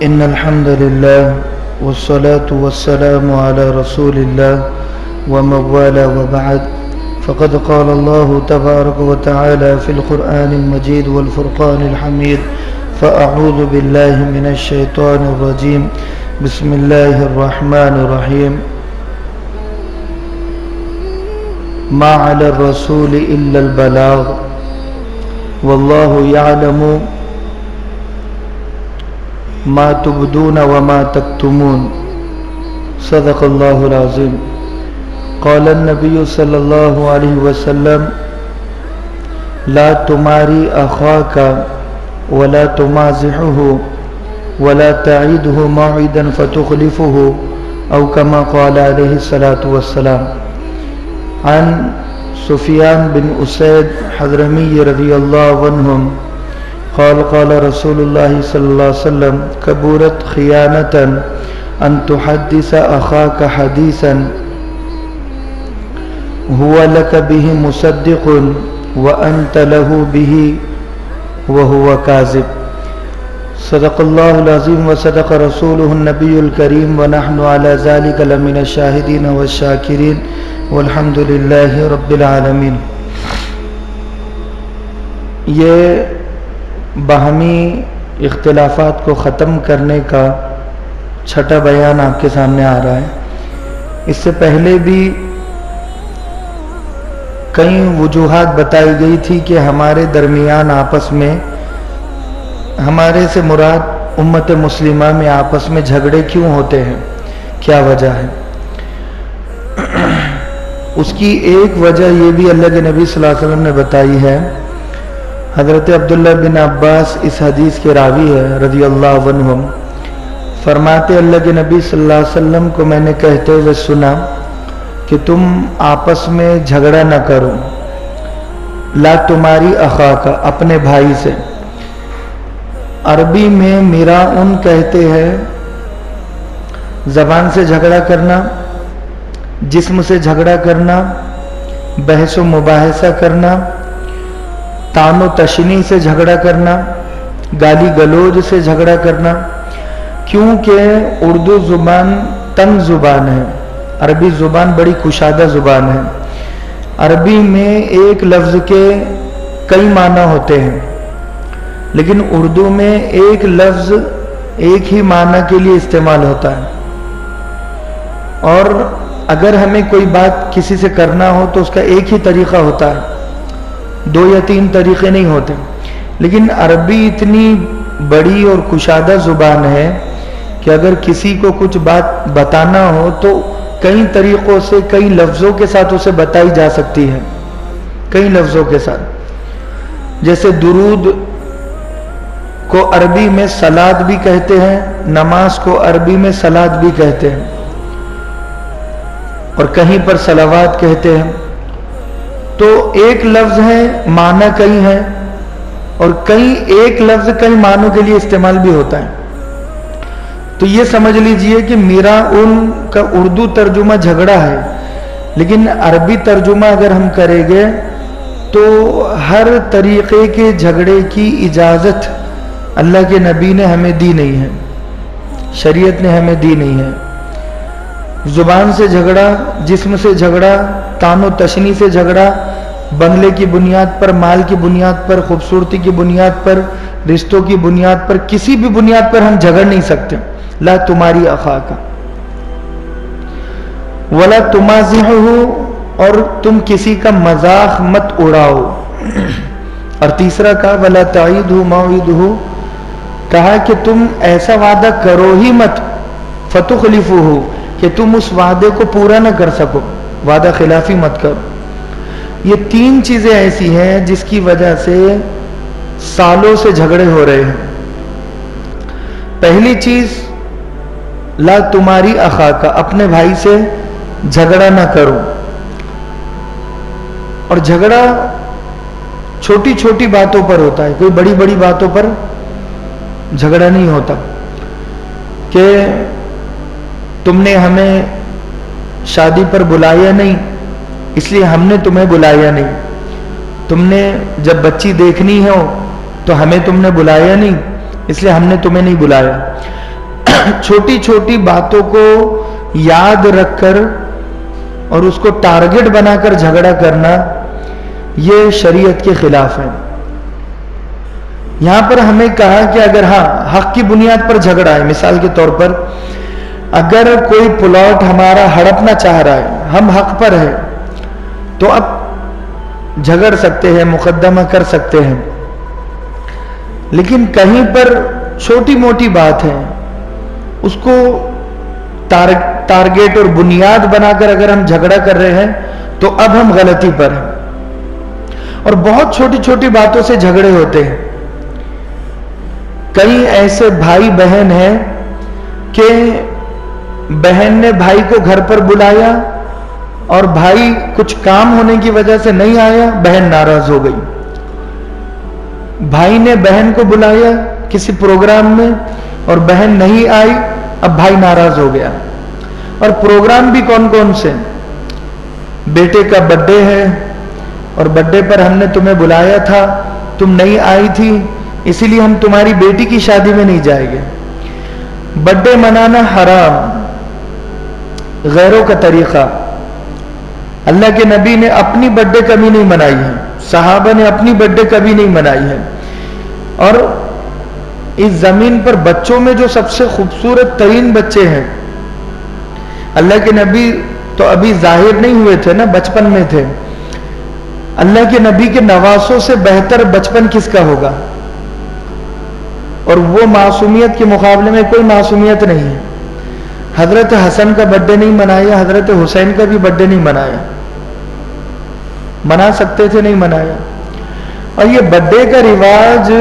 إن الحمد لله والصلاة والسلام على رسول الله ومن والاه وبعد فقد قال الله تبارك وتعالى في القرآن المجيد والفرقان الحميد فأعوذ بالله من الشيطان الرجيم بسم الله الرحمن الرحيم ما على الرسول إلا البلاغ والله يعلم ما تبدون وما تكتمون صدق الله العظيم. قال النبي صلى الله عليه وسلم لا تماري أخاك ولا تمازحه ولا تعيده موعدا فتخلفه أو كما قال عليه الصلاة والسلام. عن سفيان بن أسيد حضرمي رضي الله عنهم قال قال رسول الله صلى الله عليه وسلم كبرت خيانة أن تحدث أخاك حديثا هو لك به مصدق وأنت له به وهو كاذب. صدق الله العظيم وصدق رسوله النبي الكريم ونحن على ذلك لمن الشاهدين والشاكرين والحمد لله رب العالمين. یہ باہمی اختلافات کو ختم کرنے کا چھٹا بیان آپ کے سامنے آ رہا ہے. اس سے پہلے بھی کئی وجوہات بتائی گئی تھی کہ ہمارے درمیان آپس میں، ہمارے سے مراد امت مسلمہ میں آپس میں جھگڑے کیوں ہوتے ہیں، کیا وجہ ہے. اس کی ایک وجہ یہ بھی اللہ کے نبی صلی اللہ علیہ وسلم نے بتائی ہے. حضرت عبداللہ بن عباس اس حدیث کے راوی ہے رضی اللہ عنہم، فرماتے اللہ کے نبی صلی اللہ علیہ وسلم کو میں نے کہتے ہوئے سنا کہ تم آپس میں جھگڑا نہ کرو. لا تماری اخاک، اپنے بھائی سے. عربی میں میرا ان کہتے ہیں زبان سے جھگڑا کرنا، جسم سے جھگڑا کرنا، بحث و مباحثہ کرنا، تان و تشنی سے جھگڑا کرنا، گالی گلوج سے جھگڑا کرنا. کیونکہ اردو زبان تنگ زبان ہے، عربی زبان بڑی کشادہ زبان ہے. عربی میں ایک لفظ کے کئی معنی ہوتے ہیں، لیکن اردو میں ایک لفظ ایک ہی معنی کے لیے استعمال ہوتا ہے. اور اگر ہمیں کوئی بات کسی سے کرنا ہو تو اس کا ایک ہی طریقہ ہوتا ہے، 2 یا 3 طریقے نہیں ہوتے. لیکن عربی اتنی بڑی اور کشادہ زبان ہے کہ اگر کسی کو کچھ بات بتانا ہو تو کئی طریقوں سے، کئی لفظوں کے ساتھ اسے بتائی جا سکتی ہے، کئی لفظوں کے ساتھ. جیسے درود کو عربی میں صلات بھی کہتے ہیں، نماز کو عربی میں صلات بھی کہتے ہیں، اور کہیں پر صلوات کہتے ہیں. تو ایک لفظ ہے، معنی کئی ہیں، اور ایک لفظ کئی معنوں کے لیے استعمال بھی ہوتا ہے. تو یہ سمجھ لیجئے کہ میرا ان کا اردو ترجمہ جھگڑا ہے، لیکن عربی ترجمہ اگر ہم کریں گے تو ہر طریقے کے جھگڑے کی اجازت اللہ کے نبی نے ہمیں دی نہیں ہے، شریعت نے ہمیں دی نہیں ہے. زبان سے جھگڑا، جسم سے جھگڑا، تان و تشنی سے جھگڑا، بنگلے کی بنیاد پر، مال کی بنیاد پر، خوبصورتی کی بنیاد پر، رشتوں کی بنیاد پر، کسی بھی بنیاد پر ہم جھگڑ نہیں سکتے. لا تماری اخاک ولا تمازحہ، اور تم کسی کا مذاق مت اڑاؤ. اور تیسرا کہا ولا تعیدہ موعدہ، کہا کہ تم ایسا وعدہ کرو ہی مت فتخلفہ، کہ تم اس وعدے کو پورا نہ کر سکو، وعدہ خلافی مت کرو. یہ 3 چیزیں ایسی ہیں جس کی وجہ سے سالوں سے جھگڑے ہو رہے ہیں. پہلی چیز لا تماری اخاک، اپنے بھائی سے جھگڑا نہ کرو. اور جھگڑا چھوٹی چھوٹی باتوں پر ہوتا ہے، کوئی بڑی بڑی باتوں پر جھگڑا نہیں ہوتا. کہ تم نے ہمیں شادی پر بلایا نہیں اس لیے ہم نے تمہیں بلایا نہیں، تم نے جب بچی دیکھنی ہو تو ہمیں تم نے بلایا نہیں اس لیے ہم نے تمہیں نہیں بلایا. چھوٹی چھوٹی باتوں کو یاد رکھ کر اور اس کو ٹارگٹ بنا کر جھگڑا کرنا یہ شریعت کے خلاف ہے. یہاں پر ہمیں کہا کہ اگر حق کی بنیاد پر جھگڑا ہے، مثال کے طور پر اگر کوئی پلاٹ ہمارا ہڑپنا چاہ رہا ہے، ہم حق پر ہے، تو اب جھگڑ سکتے ہیں، مقدمہ کر سکتے ہیں. لیکن کہیں پر چھوٹی موٹی بات ہے، اس کو ٹارگٹ اور بنیاد بنا کر اگر ہم جھگڑا کر رہے ہیں تو اب ہم غلطی پر ہیں. اور بہت چھوٹی چھوٹی باتوں سے جھگڑے ہوتے ہیں. کئی ایسے بھائی بہن ہیں کہ بہن نے بھائی کو گھر پر بلایا اور بھائی کچھ کام ہونے کی وجہ سے نہیں آیا، بہن ناراض ہو گئی. بھائی نے بہن کو بلایا کسی پروگرام میں اور بہن نہیں آئی، اب بھائی ناراض ہو گیا. اور پروگرام بھی کون کون سے؟ بیٹے کا برتھ ڈے ہے اور برتھ ڈے پر ہم نے تمہیں بلایا تھا، تم نہیں آئی تھی، اسی لیے ہم تمہاری بیٹی کی شادی میں نہیں جائیں گے. برتھ ڈے منانا حرام، غیروں کا طریقہ. اللہ کے نبی نے اپنی برتھ ڈے کبھی نہیں منائی ہے، صحابہ نے اپنی برتھ ڈے کبھی نہیں منائی ہے. اور اس زمین پر بچوں میں جو سب سے خوبصورت ترین بچے ہیں، اللہ کے نبی تو ابھی ظاہر نہیں ہوئے تھے نا، بچپن میں تھے. اللہ کے نبی کے نواسوں سے بہتر بچپن کس کا ہوگا؟ اور وہ معصومیت کے مقابلے میں کوئی معصومیت نہیں ہے. حضرت حسن کا برتھ ڈے نہیں منایا، حضرت حسین کا بھی برتھ ڈے نہیں منایا. منا سکتے تھے، نہیں منایا. اور یہ برتھ ڈے کا رواج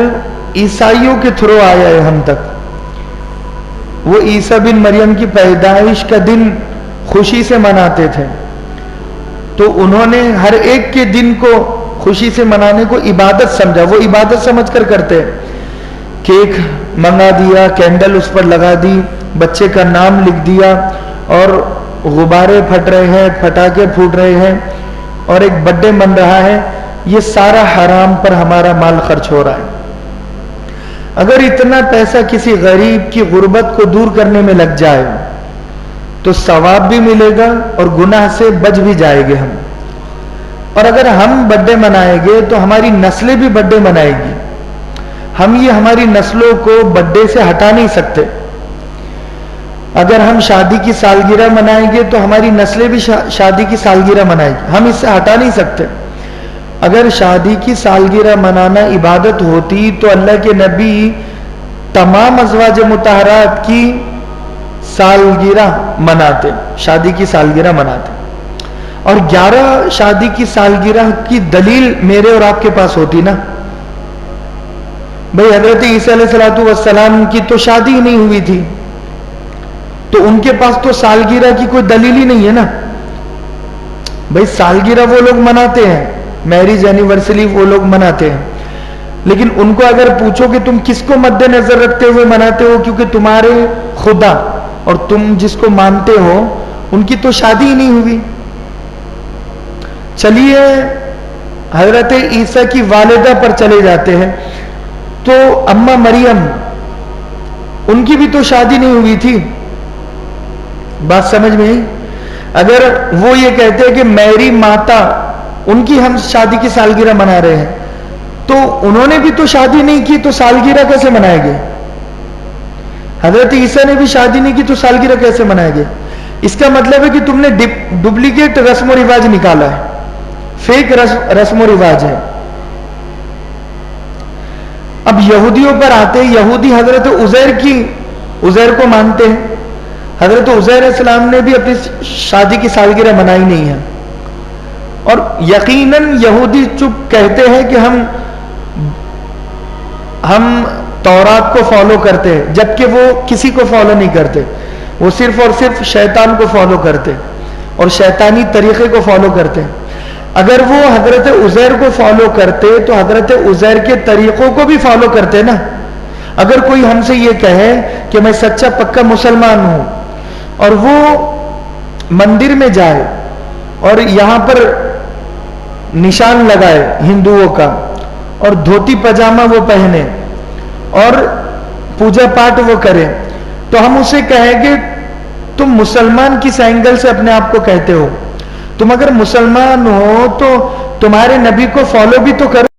عیسائیوں کے تھرو آیا ہے ہم تک. وہ عیسیٰ بن مریم کی پیدائش کا دن خوشی سے مناتے تھے، تو انہوں نے ہر ایک کے دن کو خوشی سے منانے کو عبادت سمجھا. وہ عبادت سمجھ کر کرتے. کیک منگا دیا، کینڈل اس پر لگا دی، بچے کا نام لکھ دیا، اور غبارے پھٹ رہے ہیں، پٹاخے پھوٹ رہے ہیں، اور ایک برتھ ڈے من رہا ہے. یہ سارا حرام پر ہمارا مال خرچ ہو رہا ہے. اگر اتنا پیسہ کسی غریب کی غربت کو دور کرنے میں لگ جائے تو ثواب بھی ملے گا اور گناہ سے بچ بھی جائے گے ہم. اور اگر ہم برتھ ڈے منائیں گے تو ہماری نسلیں بھی برتھ ڈے منائے گی. ہم یہ ہماری نسلوں کو برتھ ڈے سے ہٹا نہیں سکتے. اگر ہم شادی کی سالگرہ منائیں گے تو ہماری نسلیں بھی شادی کی سالگرہ منائیں گی. ہم اس سے ہٹا نہیں سکتے. اگر شادی کی سالگرہ منانا عبادت ہوتی تو اللہ کے نبی تمام ازواج مطہرات کی سالگرہ مناتے، شادی کی سالگرہ مناتے. اور 11 شادی کی سالگرہ کی دلیل میرے اور آپ کے پاس ہوتی نا. بھئی حضرت عیسیٰ علیہ السلام کی تو شادی ہی نہیں ہوئی تھی، تو ان کے پاس تو سالگرہ کی کوئی دلیل ہی نہیں ہے نا. بھئی سالگرہ وہ لوگ مناتے ہیں، میریج اینیورسری وہ لوگ مناتے ہیں، لیکن ان کو اگر پوچھو کہ تم کس کو مد نظر رکھتے ہوئے مناتے ہو، کیونکہ تمہارے خدا اور تم جس کو مانتے ہو ان کی تو شادی ہی نہیں ہوئی. چلیے حضرت عیسیٰ کی والدہ پر چلے جاتے ہیں، تو اماں مریم ان کی بھی تو شادی نہیں ہوئی تھی. بات سمجھ میں آئی؟ اگر وہ یہ کہتے ہیں کہ میری ماتا، ان کی ہم شادی کی سالگرہ منا رہے ہیں، تو انہوں نے بھی تو شادی نہیں کی، تو سالگرہ کیسے منائے گے؟ حضرت عیسیٰ نے بھی شادی نہیں کی تو سالگرہ کیسے منائے گے؟ اس کا مطلب ہے کہ تم نے ڈپلیکیٹ رسم و رواج نکالا ہے، فیک رسم و رواج ہے. اب یہودیوں پر آتے ہیں. یہودی حضرت عزیر کو مانتے ہیں. حضرت عزیر علیہ السلام نے بھی اپنی شادی کی سالگرہ منائی نہیں ہے. اور یقیناً یہودی چپ کہتے ہیں کہ ہم تورات کو فالو کرتے ہیں، جبکہ وہ کسی کو فالو نہیں کرتے. وہ صرف اور صرف شیطان کو فالو کرتے اور شیطانی طریقے کو فالو کرتے. اگر وہ حضرت عزیر کو فالو کرتے تو حضرت عزیر کے طریقوں کو بھی فالو کرتے نا. اگر کوئی ہم سے یہ کہے کہ میں سچا پکا مسلمان ہوں اور وہ مندر میں جائے اور یہاں پر نشان لگائے ہندوؤں کا اور دھوتی پاجامہ وہ پہنے اور پوجا پاٹ وہ کرے، تو ہم اسے کہیں گے تم مسلمان کس اینگل سے اپنے آپ کو کہتے ہو؟ تم اگر مسلمان ہو تو تمہارے نبی کو فالو بھی تو کرو.